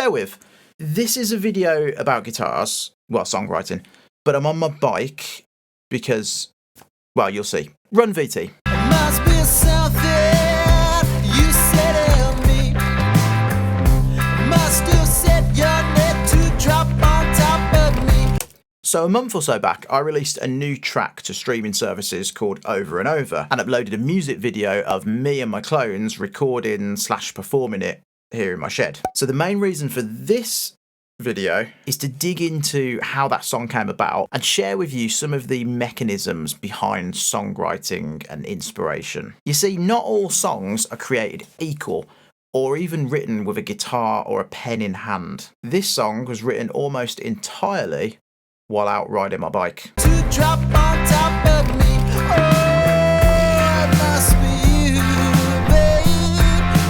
bear with. This is a video about guitars, well, songwriting, but I'm on my bike because, well, you'll see. Run VT. Must be something you said to me. Must have set your net to drop on top of me. So a month or so back, I released a new track to streaming services called Over and Over and uploaded a music video of me and my clones recording / performing it here in my shed. So the main reason for this video is to dig into how that song came about and share with you some of the mechanisms behind songwriting and inspiration. You see, not all songs are created equal or even written with a guitar or a pen in hand. This song was written almost entirely while out riding my bike. To drop on top of me. Oh, it must be you, babe.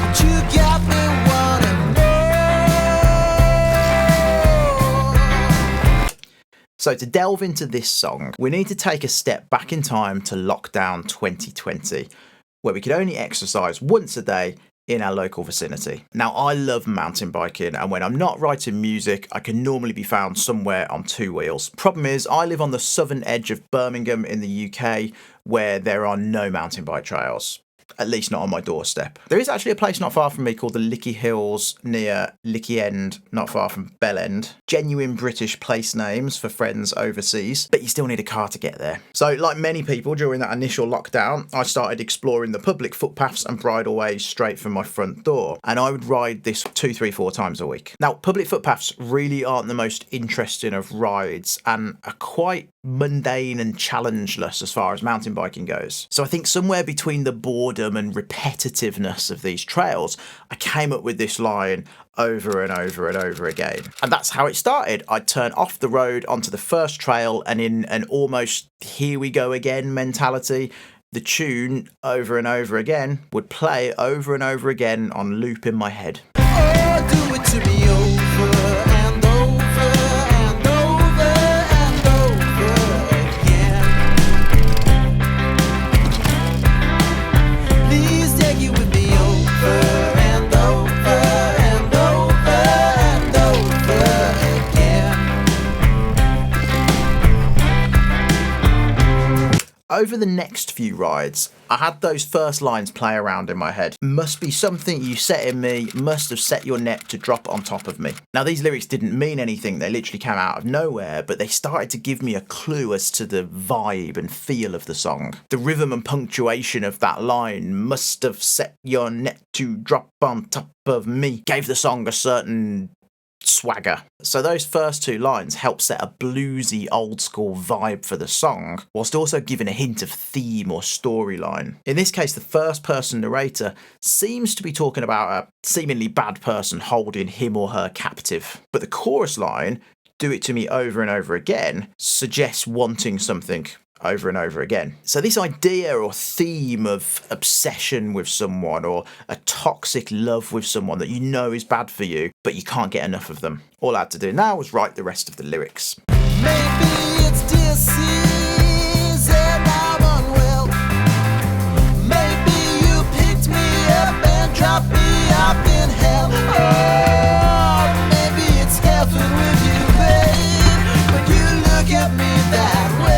But you got me wanting more. So to delve into this song, we need to take a step back in time to lockdown 2020, where we could only exercise once a day in our local vicinity. Now, I love mountain biking, and when I'm not writing music, I can normally be found somewhere on two wheels. Problem is, I live on the southern edge of Birmingham in the UK, where there are no mountain bike trails. At least not on my doorstep. There is actually a place not far from me called the Lickey Hills near Lickey End, not far from Bell End. Genuine British place names for friends overseas, but you still need a car to get there. So like many people during that initial lockdown, I started exploring the public footpaths and bridleways straight from my front door. And I would ride this 2, 3, 4 times a week. Now, public footpaths really aren't the most interesting of rides and are quite mundane and challengeless as far as mountain biking goes. So I think somewhere between the boredom and repetitiveness of these trails, I came up with this line over and over and over again. And that's how it started. I'd turn off the road onto the first trail, and in an almost here we go again mentality, the tune over and over again would play over and over again on loop in my head. Oh, do it to me over and over and over and over again. Please take it with me over and over and over and over again. Over the next few rides, I had those first lines play around in my head. Must be something you set in me, must have set your net to drop on top of me. Now, these lyrics didn't mean anything, they literally came out of nowhere, but they started to give me a clue as to the vibe and feel of the song. The rhythm and punctuation of that line, must have set your net to drop on top of me, gave the song a certain swagger. So those first two lines help set a bluesy old school vibe for the song, whilst also giving a hint of theme or storyline. In this case, the first person narrator seems to be talking about a seemingly bad person holding him or her captive. But the chorus line, do it to me over and over again, suggests wanting something over and over again. So this idea or theme of obsession with someone or a toxic love with someone that you know is bad for you, but you can't get enough of them. All I had to do now was write the rest of the lyrics. Maybe it's disease and I'm unwell. Maybe you picked me up and dropped me off in hell. Oh, maybe it's heaven with you, babe, when you look at me that way.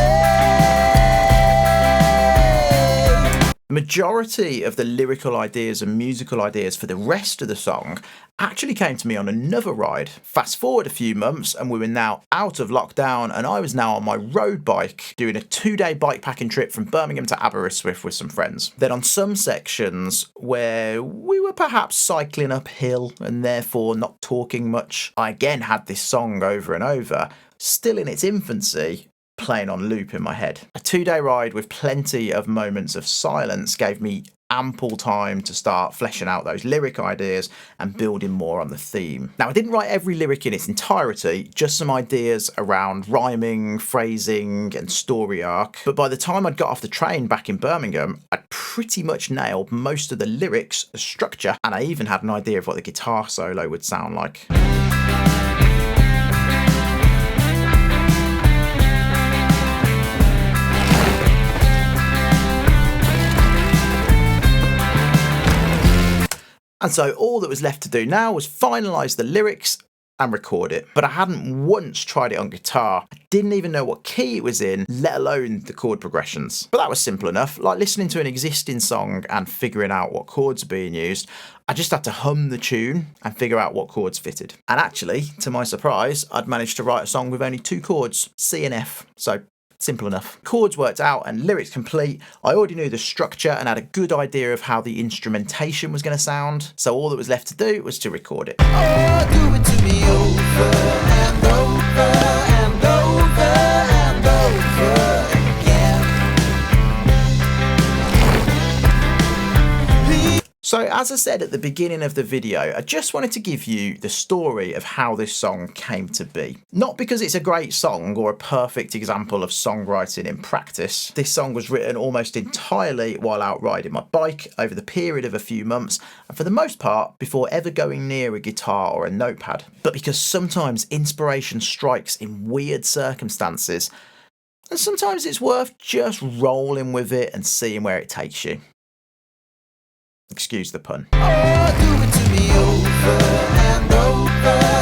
The majority of the lyrical ideas and musical ideas for the rest of the song actually came to me on another ride. Fast forward a few months and we were now out of lockdown, and I was now on my road bike doing a 2-day bikepacking trip from Birmingham to Aberystwyth with some friends. Then on some sections where we were perhaps cycling uphill and therefore not talking much, I again had this song over and over, still in its infancy, playing on loop in my head. A 2-day ride with plenty of moments of silence gave me ample time to start fleshing out those lyric ideas and building more on the theme. Now, I didn't write every lyric in its entirety, just some ideas around rhyming, phrasing and story arc, but by the time I'd got off the train back in Birmingham, I'd pretty much nailed most of the lyrics, the structure, and I even had an idea of what the guitar solo would sound like. And so all that was left to do now was finalise the lyrics and record it. But I hadn't once tried it on guitar. I didn't even know what key it was in, let alone the chord progressions. But that was simple enough, like listening to an existing song and figuring out what chords are being used. I just had to hum the tune and figure out what chords fitted. And actually, to my surprise, I'd managed to write a song with only 2 chords, C and F. So simple enough. Chords worked out and lyrics complete. I already knew the structure and had a good idea of how the instrumentation was going to sound. So all that was left to do was to record it. Oh, do it to me over and over and over and over again. Please. So as I said at the beginning of the video, I just wanted to give you the story of how this song came to be. Not because it's a great song or a perfect example of songwriting in practice. This song was written almost entirely while out riding my bike over the period of a few months, and for the most part before ever going near a guitar or a notepad. But because sometimes inspiration strikes in weird circumstances, and sometimes it's worth just rolling with it and seeing where it takes you. Excuse the pun. Oh, do it to me over and over